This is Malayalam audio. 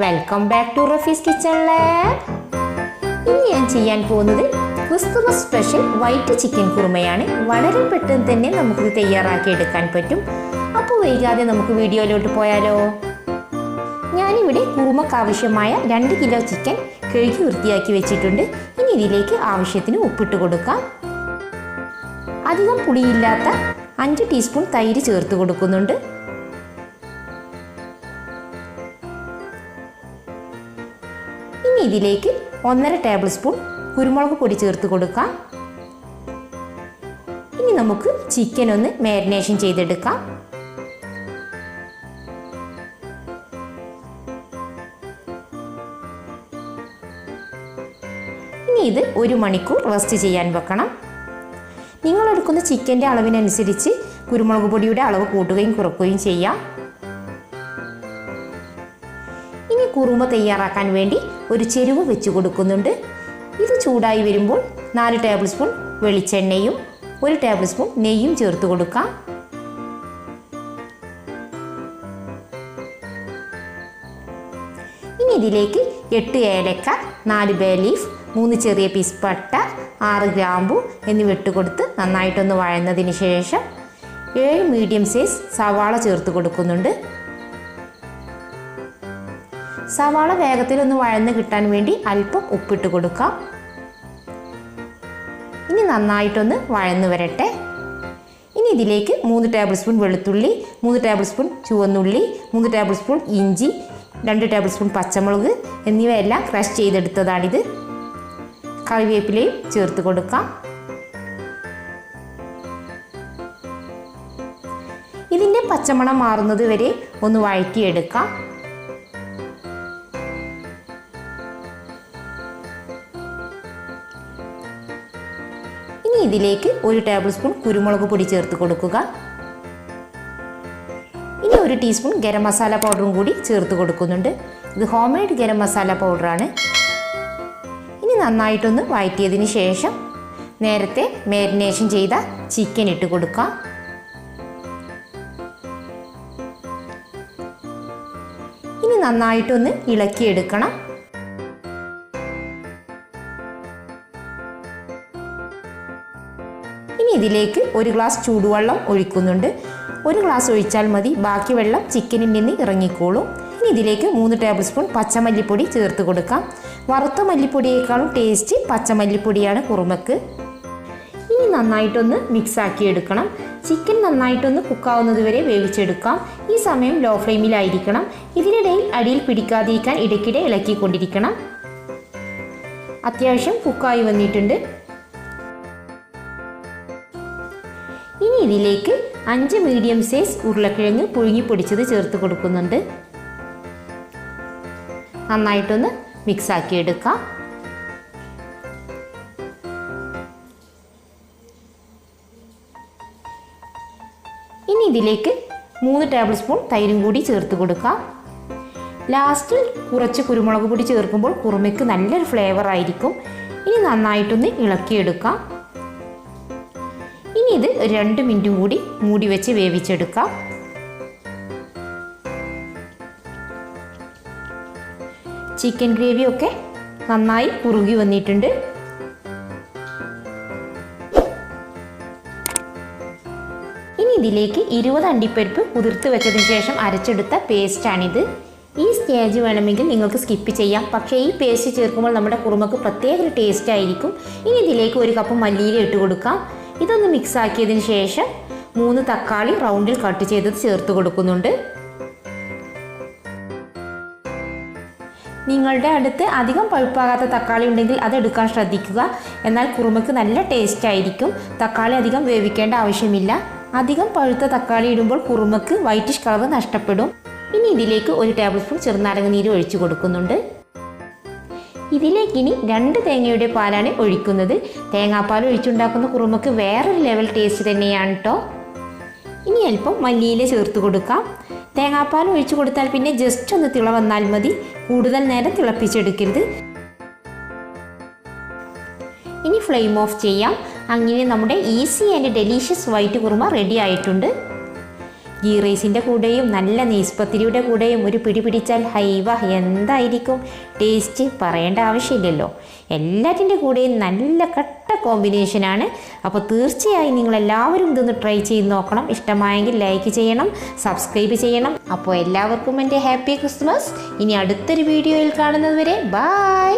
Welcome back to Rafees kitchen lab. ഇന്ന് ഞാൻ ചെയ്യാൻ പോകുന്നത് ക്രിസ്മസ് സ്പെഷ്യൽ വൈറ്റ് ചിക്കൻ കുറുമയാണ്. വളരെ പെട്ടെന്ന് തന്നെ നമുക്ക് തയ്യാറാക്കി എടുക്കാൻ പറ്റും. അപ്പോൾ വൈകാതെ നമുക്ക് വീഡിയോയിലോട്ട് പോയാലോ. ഞാനിവിടെ കുറുമക്ക് ആവശ്യമായ 2 കിലോ ചിക്കൻ കഴുകി വൃത്തിയാക്കി വെച്ചിട്ടുണ്ട്. ഇനി ഇതിലേക്ക് ആവശ്യത്തിന് ഉപ്പിട്ട് കൊടുക്കാം. അധികം പുളിയില്ലാത്ത 5 ടീസ്പൂൺ തൈര് ചേർത്ത് കൊടുക്കുന്നുണ്ട്. ഇനി ഇതിലേക്ക് 1.5 ടേബിൾ സ്പൂൺ കുരുമുളക് പൊടി ചേർത്ത് കൊടുക്കാം. ഇനി നമുക്ക് ചിക്കൻ ഒന്ന് മാരിനേഷൻ ചെയ്തെടുക്കാം. ഇനി ഇത് 1 മണിക്കൂർ റെസ്റ്റ് ചെയ്യാൻ വെക്കണം. നിങ്ങൾ എടുക്കുന്ന ചിക്കൻ്റെ അളവിനനുസരിച്ച് കുരുമുളക് പൊടിയുടെ അളവ് കൂട്ടുകയും കുറയ്ക്കുകയും ചെയ്യാം. ഇനി കുറുമ തയ്യാറാക്കാൻ വേണ്ടി ഒരു ചെരുവ വെച്ച് കൊടുക്കുന്നുണ്ട്. ഇത് ചൂടായി വരുമ്പോൾ 4 ടേബിൾ സ്പൂൺ വെളിച്ചെണ്ണയും 1 ടേബിൾ സ്പൂൺ നെയ്യും ചേർത്ത് കൊടുക്കാം. ഇനി ഇതിലേക്ക് 8 ഏലക്ക, 4 ബേ ലീഫ്, 3 ചെറിയ പീസ് പട്ട, 6 ഗ്രാമ്പു എന്നിവ ഇട്ട് കൊടുത്ത് നന്നായിട്ടൊന്ന് വഴന്നതിന് ശേഷം 7 മീഡിയം സൈസ് സവാള ചേർത്ത് കൊടുക്കുന്നുണ്ട്. സവാള വേഗത്തിലൊന്ന് വഴന്ന് കിട്ടാൻ വേണ്ടി അല്പം ഉപ്പിട്ട് കൊടുക്കാം. ഇനി നന്നായിട്ടൊന്ന് വഴന്ന് വരട്ടെ. ഇനി ഇതിലേക്ക് 3 ടേബിൾ സ്പൂൺ വെളുത്തുള്ളി, 3 ടേബിൾ സ്പൂൺ ചുവന്നുള്ളി, 3 ടേബിൾ സ്പൂൺ ഇഞ്ചി, 2 ടേബിൾ സ്പൂൺ പച്ചമുളക് എന്നിവയെല്ലാം ക്രഷ് ചെയ്തെടുത്തതാണിത്. കറിവേപ്പിലയും ചേർത്ത് കൊടുക്കാം. ഇതിൻ്റെ പച്ചമണം മാറുന്നത് വരെ ഒന്ന് വഴറ്റിയെടുക്കാം. ഇനി ഇതിലേക്ക് 1 ടേബിൾ സ്പൂൺ കുരുമുളക് പൊടി ചേർത്ത് കൊടുക്കുക. ഇനി 1 ടീസ്പൂൺ ഗരം മസാല പൗഡറും കൂടി ചേർത്ത് കൊടുക്കുന്നുണ്ട്. ഇത് ഹോം മെയ്ഡ് ഗരം മസാല പൗഡറാണ്. ഇനി നന്നായിട്ടൊന്ന് വഴറ്റിയതിന് ശേഷം നേരത്തെ മാരിനേഷൻ ചെയ്ത ചിക്കൻ ഇട്ട് കൊടുക്കാം. ഇനി നന്നായിട്ടൊന്ന് ഇളക്കിയെടുക്കണം. ഇനി ഇതിലേക്ക് 1 ഗ്ലാസ് ചൂടുവെള്ളം ഒഴിക്കുന്നുണ്ട്. 1 ഗ്ലാസ് ഒഴിച്ചാൽ മതി, ബാക്കി വെള്ളം ചിക്കനിൽ നിന്ന് ഇറങ്ങിക്കോളും. ഇനി ഇതിലേക്ക് 3 ടേബിൾ സ്പൂൺ പച്ചമല്ലിപ്പൊടി ചേർത്ത് കൊടുക്കാം. വറുത്ത മല്ലിപ്പൊടിയേക്കാളും ടേസ്റ്റ് പച്ചമല്ലിപ്പൊടിയാണ് കുറുമക്ക്. ഇനി നന്നായിട്ടൊന്ന് മിക്സാക്കി എടുക്കണം. ചിക്കൻ നന്നായിട്ടൊന്ന് കുക്കാവുന്നത് വരെ വേവിച്ചെടുക്കാം. ഈ സമയം ലോ ഫ്ലെയിമിലായിരിക്കണം. ഇതിനിടയിൽ അടിയിൽ പിടിക്കാതിരിക്കാൻ ഇടയ്ക്കിടെ ഇളക്കിക്കൊണ്ടിരിക്കണം. അത്യാവശ്യം കുക്കായി വന്നിട്ടുണ്ട്. ഇനി ഇതിലേക്ക് 5 മീഡിയം സൈസ് ഉരുളക്കിഴങ്ങ് പുഴുങ്ങി പൊടിച്ചത് ചേർത്ത് കൊടുക്കുന്നുണ്ട്. നന്നായിട്ടൊന്ന് മിക്സാക്കി എടുക്കാം. ഇനി ഇതിലേക്ക് 3 ടേബിൾ സ്പൂൺ തൈരും കൂടി ചേർത്ത് കൊടുക്കാം. ലാസ്റ്റിൽ കുറച്ച് കുരുമുളക് പൊടി ചേർക്കുമ്പോൾ കുറുമയ്ക്ക് നല്ലൊരു ഫ്ലേവർ ആയിരിക്കും. ഇനി നന്നായിട്ടൊന്ന് ഇളക്കിയെടുക്കാം. ഇനി ഇത് 2 മിനിറ്റും കൂടി മൂടി വെച്ച് വേവിച്ചെടുക്കാം. ചിക്കൻ ഗ്രേവിയൊക്കെ നന്നായി കുറുകി വന്നിട്ടുണ്ട്. ഇനി ഇതിലേക്ക് 20 അണ്ടിപ്പരിപ്പ് കുതിർത്ത് വെച്ചതിന് ശേഷം അരച്ചെടുത്ത പേസ്റ്റാണിത്. ഈ സ്റ്റേജ് വേണമെങ്കിൽ നിങ്ങൾക്ക് സ്കിപ്പ് ചെയ്യാം, പക്ഷേ ഈ പേസ്റ്റ് ചേർക്കുമ്പോൾ നമ്മുടെ കുറുമക്ക് പ്രത്യേക ഒരു ടേസ്റ്റ് ആയിരിക്കും. ഇനി ഇതിലേക്ക് 1 കപ്പ് മല്ലിയില ഇട്ട് കൊടുക്കാം. ഇതൊന്ന് മിക്സ് ആക്കിയതിന് ശേഷം 3 തക്കാളി റൗണ്ടിൽ കട്ട് ചെയ്തത് ചേർത്ത് കൊടുക്കുന്നുണ്ട്. നിങ്ങളുടെ അടുത്ത് അധികം പഴുപ്പാകാത്ത തക്കാളി ഉണ്ടെങ്കിൽ അതെടുക്കാൻ ശ്രദ്ധിക്കുക. എന്നാൽ കുറുമക്ക് നല്ല ടേസ്റ്റ് ആയിരിക്കും. തക്കാളി അധികം വേവിക്കേണ്ട ആവശ്യമില്ല. അധികം പഴുത്ത തക്കാളി ഇടുമ്പോൾ കുറുമക്ക് വൈറ്റിഷ് കളർ നഷ്ടപ്പെടും. ഇനി ഇതിലേക്ക് 1 ടേബിൾ സ്പൂൺ ചെറുനാരങ്ങ നീര് ഒഴിച്ചു കൊടുക്കുന്നുണ്ട്. ഇതിലേക്ക് ഇനി 2 തേങ്ങയുടെ പാലാണ് ഒഴിക്കുന്നത്. തേങ്ങാപ്പാൽ ഒഴിച്ചുണ്ടാക്കുന്ന കുറുമക്ക് വേറൊരു ലെവൽ ടേസ്റ്റ് തന്നെയാണ് കേട്ടോ. ഇനി അല്പം മല്ലിയില ചേർത്ത് കൊടുക്കാം. തേങ്ങാപ്പാൽ ഒഴിച്ചു കൊടുത്താൽ പിന്നെ ജസ്റ്റ് ഒന്ന് തിള വന്നാൽ മതി, കൂടുതൽ നേരം തിളപ്പിച്ചെടുക്കരുത്. ഇനി ഫ്ലെയിം ഓഫ് ചെയ്യാം. അങ്ങനെ നമ്മുടെ easy and delicious white kurma ready ആയിട്ടുണ്ട്. ഗീ റൈസിൻ്റെ കൂടെയും നല്ല നെയ്സ്പത്തിരിയുടെ കൂടെയും ഒരു പിടി പിടിച്ചാൽ ഹൈവ എന്തായിരിക്കും ടേസ്റ്റ്, പറയേണ്ട ആവശ്യമില്ലല്ലോ. എല്ലാറ്റിൻ്റെ കൂടെയും നല്ല കട്ട കോമ്പിനേഷനാണ്. അപ്പോൾ തീർച്ചയായും നിങ്ങളെല്ലാവരും ഇതൊന്ന് ട്രൈ ചെയ്ത് നോക്കണം. ഇഷ്ടമായെങ്കിൽ ലൈക്ക് ചെയ്യണം, സബ്സ്ക്രൈബ് ചെയ്യണം. അപ്പോൾ എല്ലാവർക്കും എൻ്റെ ഹാപ്പി ക്രിസ്മസ്. ഇനി അടുത്തൊരു വീഡിയോയിൽ കാണുന്നത് വരെ ബായ്.